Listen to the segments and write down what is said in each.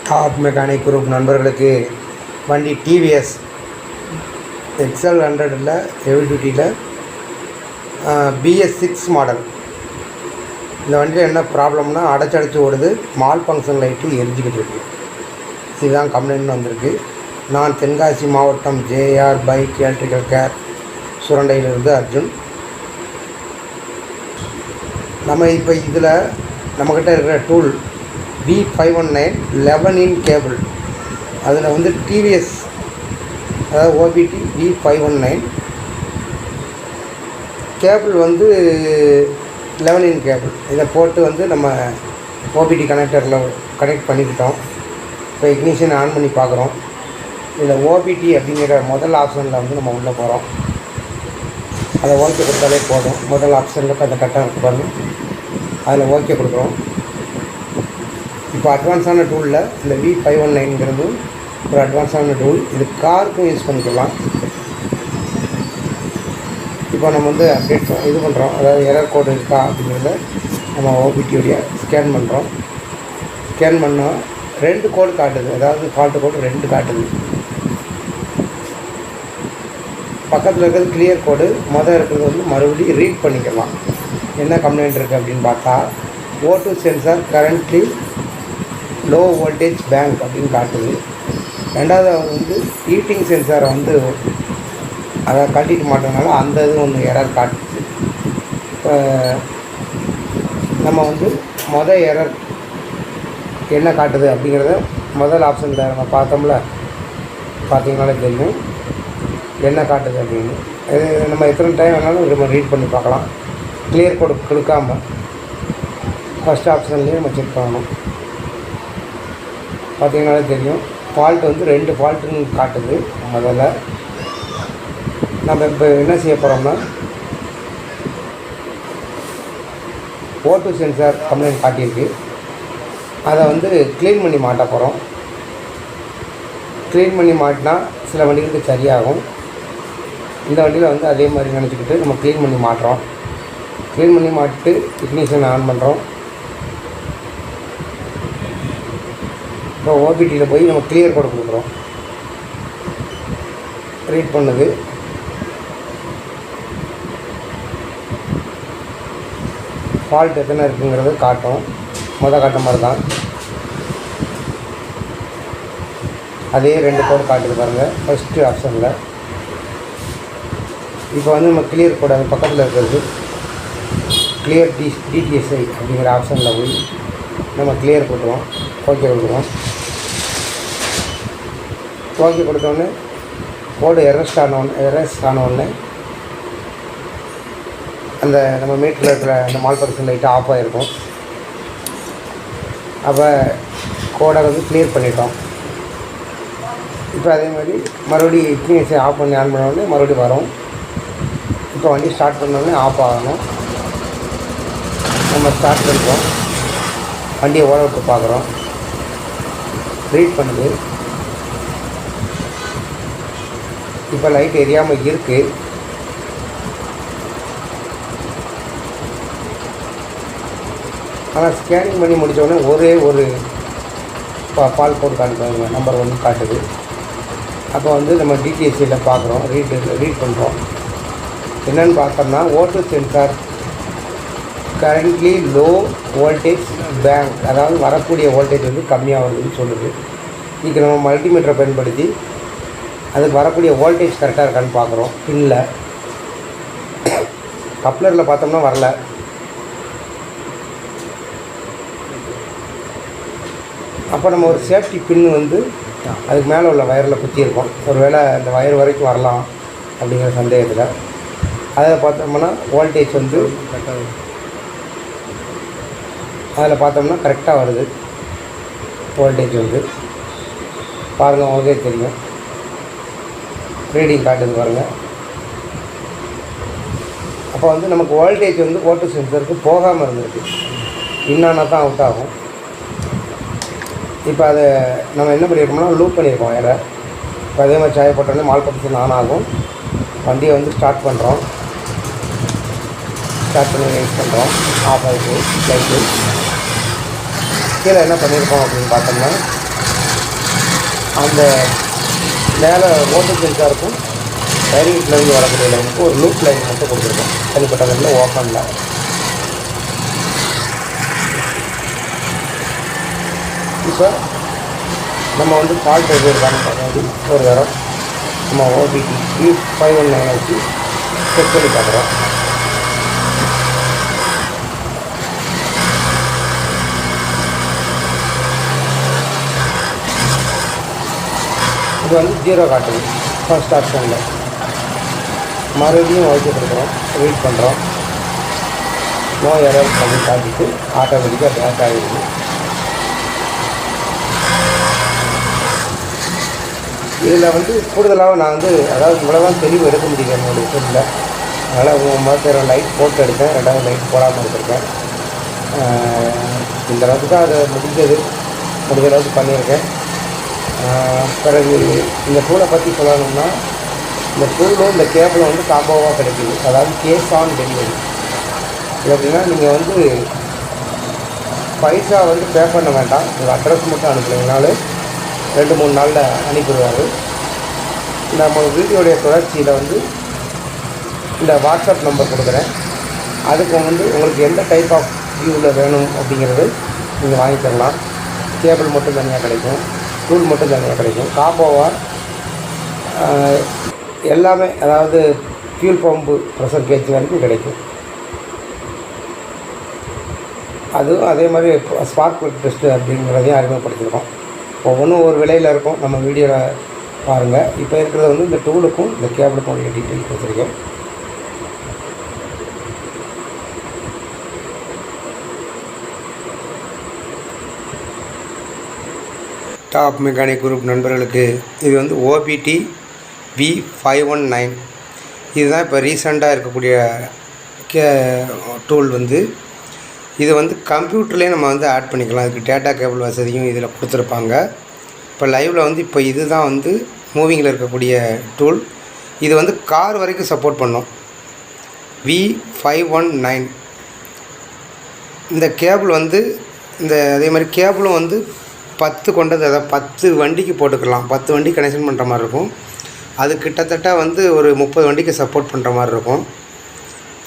Top mechanic group நண்பர்களுக்கு வண்டி TVS XL 100ல் ஹெவி டியூட்டியில் BS6 மாடல். இந்த வண்டியில் என்ன ப்ராப்ளம்னா அடைச்சி ஓடுது, மால் ஃபங்க்ஷன் லைட்டு எரிஞ்சிக்கிட்டு இருக்குது. இதுதான் கம்ப்ளைண்ட் வந்திருக்கு. நான் தென்காசி மாவட்டம் ஜேஆர் பைக் எலக்ட்ரிக்கல் கேர் சுரண்டையிலிருந்து அர்ஜுன். நம்ம இப்போ இதில் நம்மக்கிட்ட இருக்கிற டூல் V519 11 கேபிள். அதில் வந்து டிவிஎஸ் அதாவது OBT V519 கேபிள் வந்து 11 கேபிள். இதை போட்டு வந்து நம்ம OBT கனெக்டரில் கனெக்ட் பண்ணிக்கிட்டோம். இப்போ இக்னிஷன் ஆன் பண்ணி பார்க்குறோம். இதில் OBT அப்படிங்கிற முதல் ஆப்ஷனில் வந்து நம்ம உள்ளே போகிறோம். அதை ஓகே கொடுத்தாலே போதும். முதல் ஆப்ஷனில் அந்த கட்டம் இருக்கு பாருங்கள், அதில் ஓகே கொடுக்குறோம். இப்போ அட்வான்ஸான டூலில் இந்த V519ங்கிறது ஒரு அட்வான்ஸான டூல். இது காருக்கும் யூஸ் பண்ணிக்கலாம். இப்போ நம்ம வந்து அப்டேட் இது பண்ணுறோம், அதாவது எரர் கோடு இருக்கா அப்படிங்கிறத நம்ம OBTயோடைய ஸ்கேன் பண்ணுறோம். ஸ்கேன் பண்ணால் 2 கோடு காட்டுது, அதாவது ஃபால்ட்டு கோடு 2 காட்டுது. பக்கத்தில் இருக்கிறது கிளியர் கோடு, இருக்கிறது வந்து மறுபடியும் ரீட் பண்ணிக்கலாம். என்ன கம்ப்ளைண்ட் இருக்குது அப்படின்னு பார்த்தா O2 sensor currently low voltage bank அப்படின்னு காட்டுது. ரெண்டாவது வந்து ஹீட்டிங் சென்சாரை வந்து அதை கட்டிட்டு மாட்டோம்னால அந்த இது ஒன்று எரர் காட்டுது. இப்போ நம்ம வந்து எரர் என்ன காட்டுது அப்படிங்கிறத முதல் ஆப்ஷனில் நம்ம பார்த்தோம்ல, பார்த்தீங்கனாலே தெரியும் என்ன காட்டுது அப்படின்னு. இது நம்ம எத்தனை டைம் வேணாலும் நம்ம ரீட் பண்ணி பார்க்கலாம். கிளியர் கோடு கொடுக்காமல் ஃபஸ்ட் ஆப்ஷன்லேயே நம்ம செக் பண்ணணும். பார்த்தீங்கனாலே தெரியும் ஃபால்ட் வந்து 2 ஃபால்ட்டுன்னு காட்டுது. முதல்ல நம்ம இப்போ என்ன செய்ய போகிறோம்னா O2 சென்சார் கம்ப்ளைண்ட் காட்டியிருக்கு, அதை வந்து க்ளீன் பண்ணி மாட்ட போகிறோம். க்ளீன் பண்ணி மாட்டினா சில வண்டிகளுக்கு சரியாகும். இந்த வண்டியில் வந்து அதே மாதிரி நினச்சிக்கிட்டு நம்ம க்ளீன் பண்ணி மாட்டுறோம். க்ளீன் பண்ணி மாட்டிட்டு இக்னிஷன் ஆன் பண்ணுறோம். இப்போ OBTயில் போய் நம்ம கிளியர் கோடு கொடுக்குறோம். ரீட் பண்ணுது. ஃபால்ட் எத்தனை இருக்குங்கிறது காட்டும். காட்ட மாதிரி தான் அதே 2 கோடு காட்டுது பாருங்கள் ஃபஸ்ட்டு ஆப்ஷனில். இப்போ வந்து நம்ம கிளியர் கோடு அது பக்கத்தில் இருக்கிறது கிளியர் DTSI அப்படிங்கிற ஆப்ஷனில் போய் நம்ம கிளியர் கொடுக்குறோம். ஓகே கொடுக்குறோம். ஓகே கொடுத்தோடனே கோடு எரஸ்ட் ஆனோடனே அந்த நம்ம மீட்டரில் இருக்கிற அந்த மால் ஃபங்க்ஷன் லைட்டு ஆஃப் ஆகிருக்கும். அப்போ கோடை வந்து கிளியர் பண்ணிட்டோம். இப்போ அதே மாதிரி மறுபடியும் இக்னிஷன் ஆஃப் பண்ணி ஆன் பண்ணோடனே மறுபடியும் வரும். இப்போ வண்டி ஸ்டார்ட் பண்ணோடனே ஆஃப் ஆகணும். நம்ம ஸ்டார்ட் பண்ணிட்டோம். வண்டியை ஓட விட்டு பார்க்குறோம். ரீட் பண்ணுது. இப்போ லைட் எரியாமல் இருக்குது. ஆனால் ஸ்கேனிங் பண்ணி முடித்தோடனே ஒரே ஒரு பால் கோட் காட்டுறாங்க, நம்பர் 1 காட்டுது. அப்போ வந்து நம்ம DTSIயில் பார்க்குறோம், ரீட் பண்ணுறோம். என்னென்னு பார்த்தோம்னா O2 sensor currently low voltage bank, அதாவது வரக்கூடிய வோல்டேஜ் வந்து கம்மியாக வருதுன்னு சொல்லுது. இதுக்கு நம்ம மல்டிமீட்டரை பயன்படுத்தி அதுக்கு வரக்கூடிய வோல்டேஜ் கரெக்டாக இருக்கான்னு பார்க்குறோம். பின்னில் கப்ளரில் பார்த்தோம்னா வரல. அப்போ நம்ம ஒரு சேஃப்டி பின்னு வந்து அதுக்கு மேலே உள்ள வயரில் குத்தியிருக்கோம். ஒரு வேளை அந்த வயர் வரைக்கும் வரலாம் அப்படிங்கிற சந்தேகத்தில் அதில் பார்த்தோம்னா வோல்டேஜ் வந்து அதில் பார்த்தோம்னா கரெக்டாக வருது. வோல்டேஜ் வந்து பாருங்கள், ஓகே தெரியும். ரீடிங் காட்டுது பாருங்கள். அப்போ வந்து நமக்கு வோல்டேஜ் வந்து O2 சென்சருக்கு போகாமல் இருந்திருக்கு. இன்னானா தான் அவுட் ஆகும். இப்போ அதை நம்ம என்ன பண்ணியிருக்கோம்னா லூப் பண்ணியிருக்கோம் வேறு. இப்போ அதே மாதிரி சாய போட்டோடனே மால் ஃபங்க்ஷன் ஆன் ஆகும். வண்டியை வந்து ஸ்டார்ட் பண்ணுறோம். ஸ்டார்ட் பண்ணி வெயிட் பண்ணுறோம். ஆஃப் ஆகிட்டு லைட்டு கீழே என்ன பண்ணியிருக்கோம் அப்படின்னு பார்த்தோம்னா அந்த மேலே ஓட்டு சென்சாருக்கும் டைரிங்லேருந்து வரக்கூடிய லைனுக்கு ஒரு லூப் லைன் மட்டும் கொடுத்துருக்கோம். தனிப்பட்ட லைனில் ஓப்பனில். இப்போ நம்ம வந்து ஃபால்ட் எது இருக்கான்னு பார்க்க ஒரு தரம் நம்ம ஓபிடி V519 வச்சு செக் பண்ணி பார்க்குறோம். இது வந்து 0 காட்டுது ஃபர்ஸ்ட் ஆப்ஷனில். மறுபடியும் ஓகே கொடுக்குறோம், வெயிட் பண்ணுறோம். நோ எரர் பண்ணி காட்டிட்டு ஆட்டோமேட்டிக்காக பேக் ஆகிடுது. இதில் வந்து கூடுதலாக நான் வந்து அதாவது இவ்வளோ தான் தெளிவு எடுக்க முடியல என்னுடைய ஃபோனில். அதனால் முதல்ல லைட் போட்டு எடுத்தேன், ரெண்டாவது லைட் போடாமல் எடுத்திருக்கேன். இந்த அளவுக்கு தான் அதை முடிஞ்ச அளவுக்கு பண்ணியிருக்கேன். பிறகு இந்த டூலை பற்றி சொல்லணும்னா, இந்த டூலும் இந்த கேபிளும் வந்து காம்போவாக கிடைக்கிது. அதாவது கேஷ் ஆன் டெலிவரி. இது எப்படின்னா நீங்கள் வந்து பைசா வந்து பே பண்ண வேண்டாம், உங்கள் அட்ரஸ் மட்டும் அனுப்புனீங்கனாலும் 2-3 நாளில் அனுப்பிடுவார். நம்ம வீடியோடைய தொடர்ச்சியில் வந்து இந்த வாட்ஸ்அப் நம்பர் கொடுக்குறேன். அதுக்கு வந்து உங்களுக்கு எந்த டைப் ஆஃப் வியூவில் வேணும் அப்படிங்கிறது நீங்கள் வாங்கி தரலாம். கேபிள் மட்டும் தனியாக கிடைக்கும், டூல் மட்டும் தனியாக கிடைக்கும். காம்போவாக எல்லாமே, அதாவது ஃபியூல் பம்பு ப்ரெஷர் கேஜ் வரைக்கும் கிடைக்கும். அதுவும் அதே மாதிரி ஸ்பார்க் ப்ளக் டெஸ்ட்டு அப்படிங்கிறதையும் அறிமுகப்படுத்தியிருக்கோம். ஒவ்வொன்றும் ஒரு விலையில் இருக்கும். நம்ம வீடியோவில் பாருங்கள். இப்போ இருக்கிறது வந்து இந்த டூலுக்கும் இந்த கேபிளுக்கும் உடைய டீட்டெயில் கொடுத்துருக்கேன். டாப் மெக்கானிக் குரூப் நண்பர்களுக்கு இது வந்து ஓபிடி V519. இதுதான் இப்போ ரீசெண்டாக இருக்கக்கூடிய டூல் வந்து. இது வந்து கம்ப்யூட்டர்லேயே நம்ம வந்து ஆட் பண்ணிக்கலாம். இதுக்கு டேட்டா கேபிள் வசதியும் இதில் கொடுத்துருப்பாங்க. இப்போ லைவில் வந்து இப்போ இது தான் வந்து மூவிங்கில் இருக்கக்கூடிய டூல். இது வந்து கார் வரைக்கும் சப்போர்ட் பண்ணும். V519 இந்த கேபிள் வந்து அதே மாதிரி கேபிளும் வந்து 10 கொண்டது. அதாவது 10 வண்டிக்கு போட்டுக்கலாம். 10 வண்டி கனெக்ஷன் பண்ணுற மாதிரி இருக்கும். அது கிட்டத்தட்ட வந்து ஒரு 30 வண்டிக்கு சப்போர்ட் பண்ணுற மாதிரி இருக்கும்.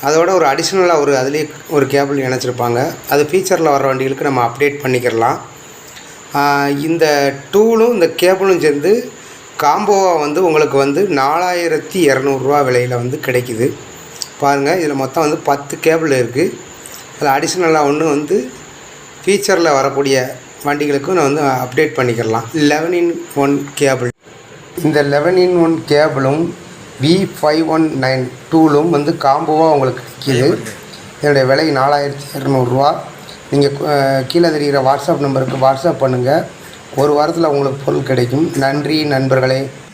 அதோட ஒரு அடிஷ்னலாக அதுலேயே ஒரு கேபிள் இணைச்சிருப்பாங்க. அது ஃபீச்சரில் வர வண்டிகளுக்கு நம்ம அப்டேட் பண்ணிக்கிறலாம். இந்த டூலும் இந்த கேபிளும் சேர்ந்து காம்போவாக வந்து உங்களுக்கு வந்து 4200 விலையில் வந்து கிடைக்கிது. பாருங்கள், இதில் மொத்தம் வந்து 10 கேபிள் இருக்குது. அதில் அடிஷ்னலாக ஒன்று வந்து ஃபீச்சரில் வரக்கூடிய வண்டிகளுக்கும் நான் வந்து அப்டேட் பண்ணிக்கிறலாம். 11-in-1 cable. இந்த 11-in-1 கேபிளும் V519 டூலும் வந்து காம்போவாக உங்களுக்கு கிடைக்கிது. இதனுடைய விலை 4200. நீங்கள் கீழே தெரிகிற வாட்ஸ்அப் நம்பருக்கு வாட்ஸ்அப் பண்ணுங்கள். ஒரு வாரத்தில் உங்களுக்கு பொருள் கிடைக்கும். நன்றி நண்பர்களே.